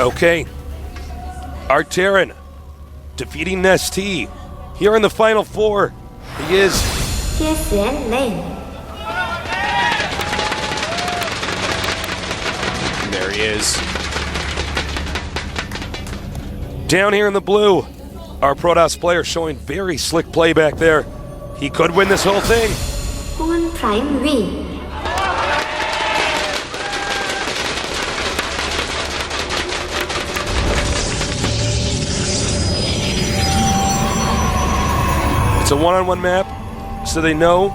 Okay. Our Terran defeating Nestea. Here in the Final Four, he is GSL lane. There he is. Down here in the blue, our Protoss player showing very slick play back there. He could win this whole thing. HongUn Prime win. It's a one-on-one map, so they know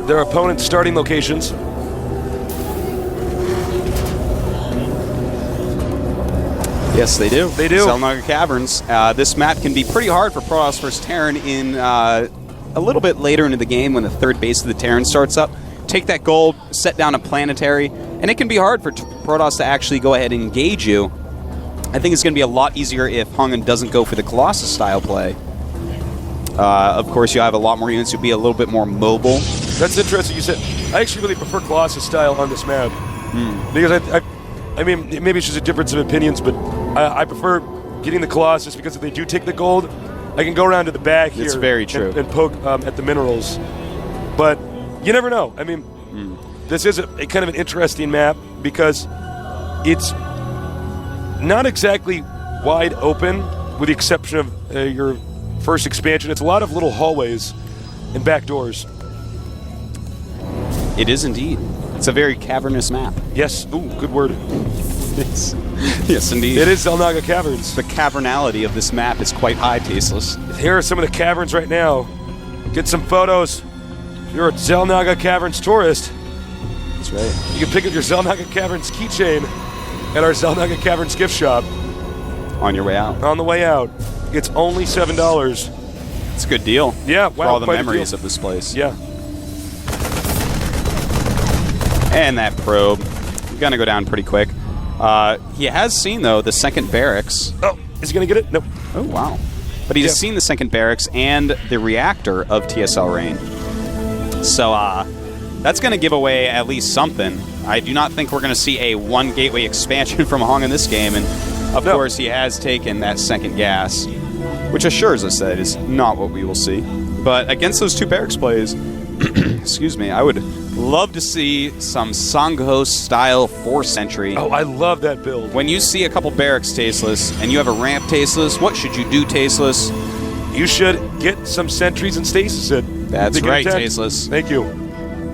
their opponent's starting locations. Yes, they do. They do. Xel'Naga Caverns. This map can be pretty hard for Protoss vs. Terran in a little bit later into the game when the third base of the Terran starts up. Take that gold, set down a planetary, and it can be hard for Protoss to actually go ahead and engage you. I think it's going to be a lot easier if HongUn doesn't go for the Colossus-style play. Of course, you have a lot more units. You'll be a little bit more mobile. That's interesting. You said I actually really prefer Colossus style on this map because I mean maybe it's just a difference of opinions, but I prefer getting the Colossus because if they do take the gold, I can go around to the back here. It's very true. And poke at the minerals. But you never know. I mean, this is a kind of an interesting map because it's not exactly wide open, with the exception of your first expansion. It's a lot of little hallways and back doors. It is indeed. It's a very cavernous map. Yes. Ooh, good word. Yes, indeed. It is Xel'Naga Caverns. The cavernality of this map is quite high, Tasteless. Here are some of the caverns right now. Get some photos. If you're a Xel'Naga Caverns tourist, That's right. you can pick up your Xel'Naga Caverns keychain at our Xel'Naga Caverns gift shop. On your way out. On the way out. It's only $7. It's a good deal. Yeah, For all the quite a memories deal. of this place. Yeah. And that probe. Gonna go down pretty quick. He has seen, though, the second barracks. Oh, is he going to get it? Nope. Oh, wow. But he's seen the second barracks and the reactor of TSL Rain. So, that's going to give away at least something. I do not think we're going to see a one gateway expansion from Hong in this game. And, of course, he has taken that second gas, which assures us that is not what we will see. But against those two barracks plays, excuse me, I would love to see some Sangho-style 4th Sentry. Oh, I love that build. When you see a couple barracks, Tasteless, and you have a ramp, Tasteless, what should you do, Tasteless? You should get some sentries and stasis it. That's To get right, attacked. Tasteless. Thank you.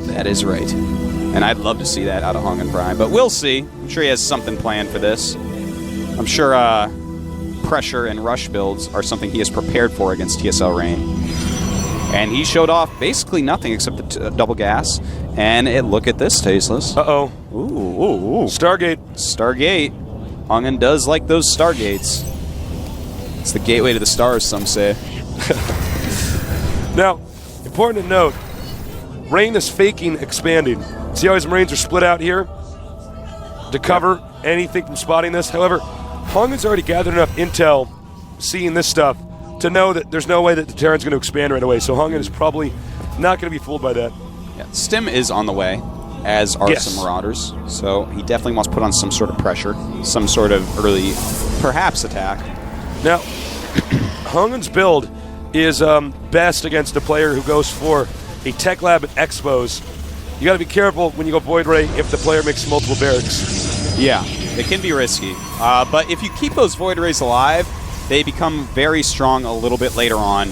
That is right. And I'd love to see that out of HongUn Prime, but we'll see. I'm sure he has something planned for this. I'm sure pressure and rush builds are something he has prepared for against TSL Rain. And he showed off basically nothing except the double gas. And look at this, Tasteless. Uh-oh. Ooh. Stargate. Stargate. HongUn does like those Stargates. It's the gateway to the stars, some say. Now, important to note, Rain is faking expanding. See how his Marines are split out here to cover anything from spotting this? However, HongUn's already gathered enough intel seeing this stuff to know that there's no way that the Terran's going to expand right away. So HongUn is probably not going to be fooled by that. Yeah. Stim is on the way, as are some Marauders. So he definitely wants to put on some sort of pressure, some sort of early, perhaps, attack. Now, HongUn's build is best against a player who goes for a tech lab at expos. You got to be careful when you go Void Ray if the player makes multiple barracks. Yeah, it can be risky. But if you keep those Void Rays alive, they become very strong a little bit later on.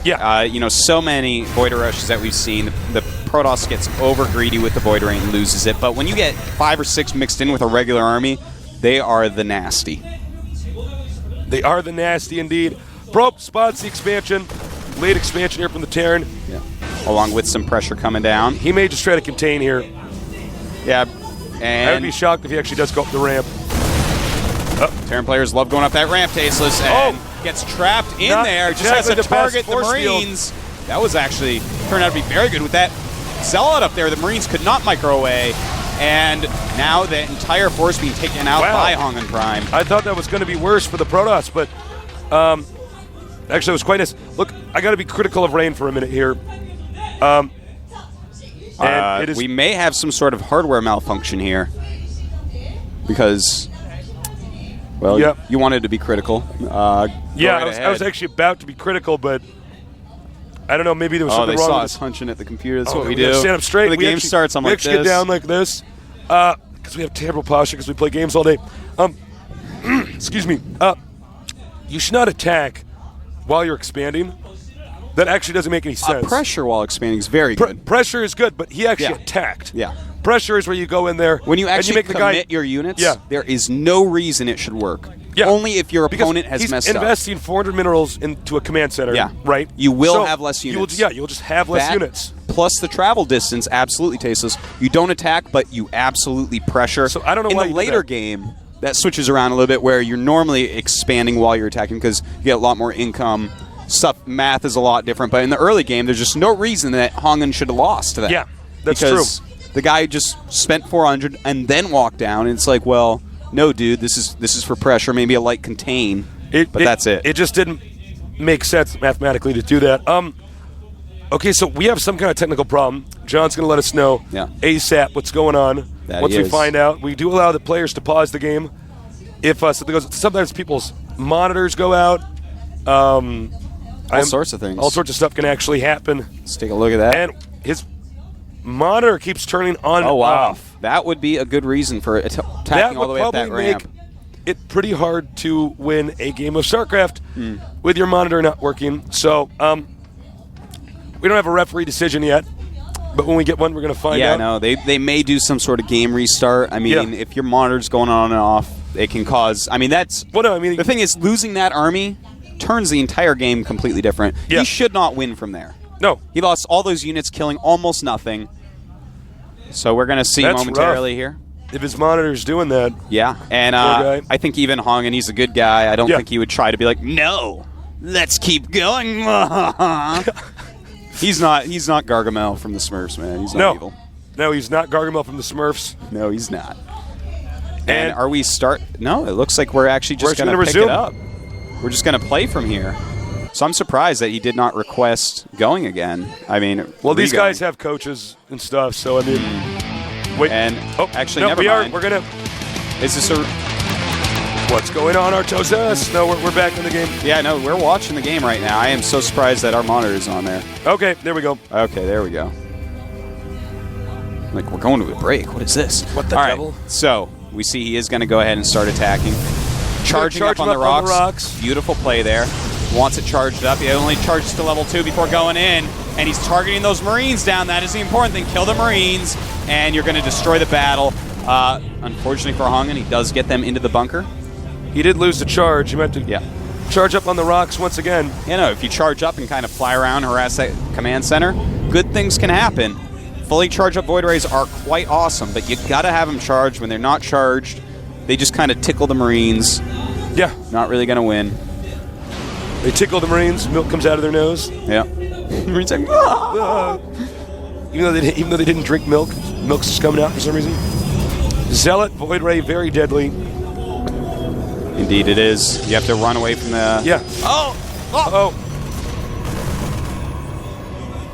Yeah. So many Void Rushes that we've seen, the Protoss gets over greedy with the Void Ray and loses it. But when you get 5 or 6 mixed in with a regular army, they are the nasty. They are the nasty indeed. Probe spots the expansion. Late expansion here from the Terran. Yeah. Along with some pressure coming down. He may just try to contain here. Yeah. I would And be shocked if he actually does go up the ramp. Terran players love going up that ramp, Tasteless, and gets trapped in there. Just has to exactly the best target the force field. Marines. That was actually turned out to be very good with that Zealot up there. The Marines could not micro away. And now the entire force being taken out by HongUn Prime. I thought that was going to be worse for the Protoss, but actually it was quite nice. Look, I got to be critical of Rain for a minute here. And it is We may have some sort of hardware malfunction here. Because Well, Yep. you wanted to be critical. Yeah, I was actually about to be critical, but I don't know. Maybe there was something they wrong saw with us hunching at the computer. That's Oh, what we we gotta do. stand up straight. When the game starts, I'm we like actually this. get down like this because we have terrible posture because we play games all day. Excuse me. You should not attack while you're expanding. That actually doesn't make any sense. Pressure while expanding is very good. Pressure is good, but he actually Yeah. attacked. Yeah. Pressure is where you go in there. When you actually make the guy commit your units, Yeah. there is no reason it should work. Yeah. Only if your Because opponent has he's messed up. investing 400 minerals into a command center. Yeah. Right. You will So have less units. You'll just have less That, units. Plus the travel distance absolutely tasteless. You don't attack, but you absolutely pressure. So I don't know in why the you do later that. game. That switches around a little bit where you're normally expanding while you're attacking because you get a lot more income. Stuff math is a lot different, but in the early game, there's just no reason that HongUn should have lost to that. Yeah, that's because the guy just spent 400 and then walked down, and it's like, well, no, dude, this is for pressure, maybe a light contain, but that's it. It just didn't make sense mathematically to do that. Okay, so we have some kind of technical problem. John's going to let us know ASAP what's going on. That Once he we is. find out, we do allow the players to pause the game. If something goes, sometimes people's monitors go out. All sorts of things. All sorts of stuff can actually happen. Let's take a look at that. And his monitor keeps turning on oh, and wow. off. That would be a good reason for attacking That all the would way up that probably ramp. make it pretty hard to win a game of StarCraft with your monitor not working. So we don't have a referee decision yet, but when we get one, we're going to find out. Yeah, no, they may do some sort of game restart. I mean, if your monitor's going on and off, it can cause. I mean, that's. Well, no, I mean the thing is, losing that army turns the entire game completely different. Yeah. He should not win from there. No. He lost all those units, killing almost nothing. So we're going to see That's momentarily rough. here. If his monitor's doing that. Yeah, and Poor guy. I think even HongUn, he's a good guy. I don't Yeah. think he would try to be like, no, let's keep going. He's not Gargamel from the Smurfs, man. He's not evil. No, he's not Gargamel from the Smurfs. No, he's not. And And- are we start? No, it looks like we're actually just going to pick resume. it up. We're just going to play from here. So I'm surprised that he did not request going again. I mean, Well, these re-going. guys have coaches and stuff, so I mean. Wait. And actually, no, never we mind. We're going to. Is this a? What's going on, Artosas? No, we're back in the game. Yeah, no, we're watching the game right now. I am so surprised that our monitor is on there. Okay, there we go. Okay, there we go. Like, we're going to a break. What is this? What the All devil? right, so we see he is going to go ahead and start attacking. Charging charge up him on the up on the rocks. rocks. Beautiful play there. Wants it charged up. He only charges to level 2 before going in. And he's targeting those Marines down. That is the important thing. Kill the Marines, and you're going to destroy the battle. Unfortunately for HongUn, he does get them into the bunker. He did lose the charge. He meant to charge up on the rocks once again. You know, if you charge up and kind of fly around and harass that command center, good things can happen. Fully charged up Void Rays are quite awesome, but you got to have them charged. When they're not charged, they just kind of tickle the Marines. Yeah. Not really going to win. They tickle the Marines. Milk comes out of their nose. Yeah. Marines like, "Ah!" Even though they didn't drink milk, milk's just coming out for some reason. Zealot, Void Ray, very deadly. Indeed it is. You have to run away from the... Yeah. Oh!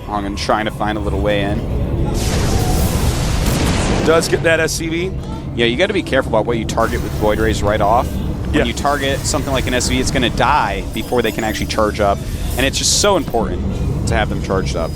HongUn trying to find a little way in. Does get that SCV. Yeah, you got to be careful about what you target with Void Rays right off. When you target something like an SV, it's going to die before they can actually charge up. And it's just so important to have them charged up.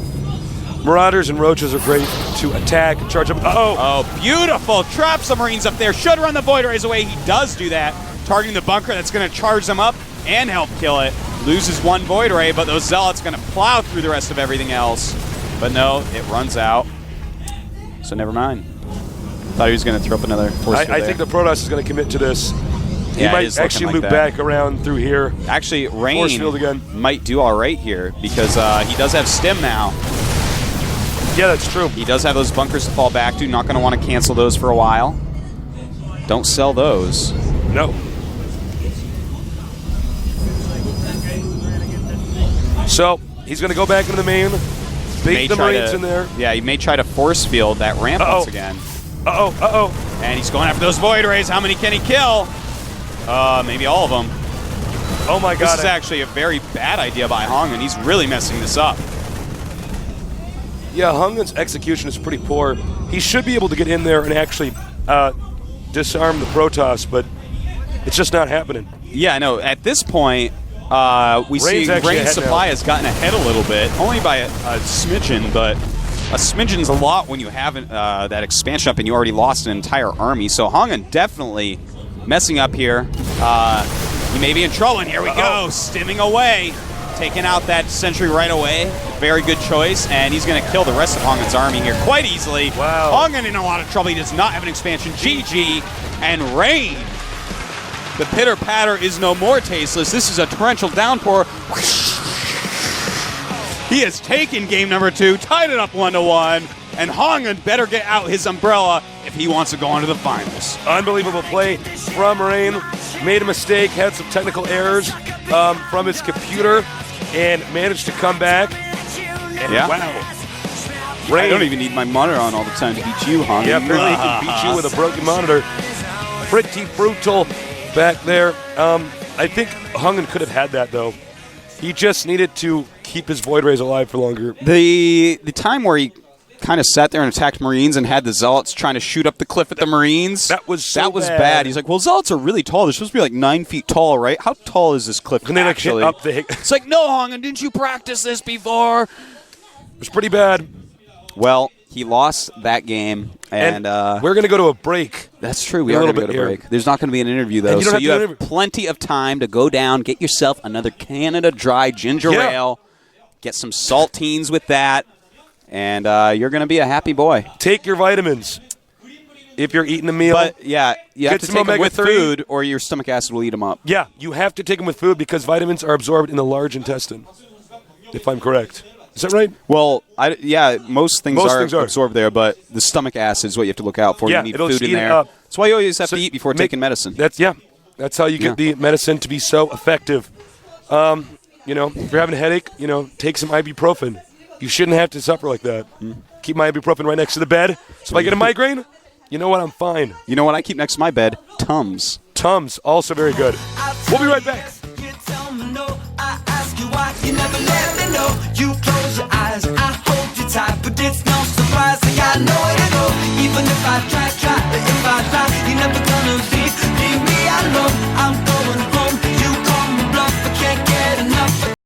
Marauders and Roaches are great to attack and charge up. Oh, beautiful. Traps the Marines up there. Should run the Void Rays away. He does do that. Targeting the bunker, that's going to charge them up and help kill it. Loses one Void Ray, but those Zealots going to plow through the rest of everything else. But no, it runs out. So never mind. Thought he was going to throw up another force field I think the Protoss is going to commit to this. He Yeah, it might is looking actually like loop that. back around through here. Actually, Force field Rain again. might do all right here because he does have stim now. Yeah, that's true. He does have those bunkers to fall back to. Not going to want to cancel those for a while. Don't sell those. No. So he's going to go back into the main. Bait the Marines in there. Yeah, he may try to force field that ramp once again. And he's going after those Void Rays. How many can he kill? Maybe all of them. Oh my God. This is actually a very bad idea by HongUn. He's really messing this up. Yeah, HongUn's execution is pretty poor. He should be able to get in there and actually disarm the Protoss, but It's just not happening. Yeah, I know. At this point, we see Rain's actually Rain's ahead supply now. has gotten ahead a little bit, only by a smidgen, but a smidgen's a lot when you haven't that expansion up and you already lost an entire army. So HongUn definitely messing up here. He may be in trouble, and here we go, stimming away, taking out that sentry right away. Very good choice, and he's going to kill the rest of HongUn's army here quite easily. Wow. HongUn in a lot of trouble. He does not have an expansion. GG, and Rain. The pitter-patter is no more tasteless. This is a torrential downpour. He has taken game number 2, tied it up 1-1, and HongUn better get out his umbrella if he wants to go on to the finals. Unbelievable play from Rain. Made a mistake, had some technical errors from his computer, and managed to come back. And Yeah. wow. Rain, I don't even need my monitor on all the time to beat you, HongUn. Yeah, apparently he can beat you with a broken monitor. Pretty brutal back there. I think HongUn could have had that, though. He just needed to keep his Void Rays alive for longer. The time where he kind of sat there and attacked Marines and had the Zealots trying to shoot up the cliff at the Marines. That was so bad. He's like, well, Zealots are really tall. They're supposed to be like 9 feet tall, right? How tall is this cliff And they like actually? hit up the It's like, no, HongUn, didn't you practice this before? It was pretty bad. Well, he lost that game, and we're going to go to a break. that's true. We a are little going to go bit to here. break. There's not going to be an interview, though, And you don't so have you to have interview. plenty of time to go down, get yourself another Canada Dry ginger Yeah. ale, get some saltines with that, and you're going to be a happy boy. Take your vitamins if you're eating a meal. But, yeah, you have Get to some take them with omega-3. food, or your stomach acid will eat them up. Yeah, you have to take them with food because vitamins are absorbed in the large intestine, if I'm correct. Is that right? Well, most things Most are things are. absorbed there, but the stomach acid is what you have to look out for. Yeah, You need it'll food just in eat it there. up. That's why you always have So to eat before make- taking medicine. That's how you get the medicine to be so effective. If you're having a headache, take some ibuprofen. You shouldn't have to suffer like that. Keep my ibuprofen right next to the bed. So if I get a migraine, you know what? I'm fine. You know what I keep next to my bed? Tums. Tums, also very good. We'll be right back. You tell me no, I ask you why. You never let me know. You close your eyes, I hold you tight, but it's no surprise. Like I know it'll go. Even if I try, if I try, you never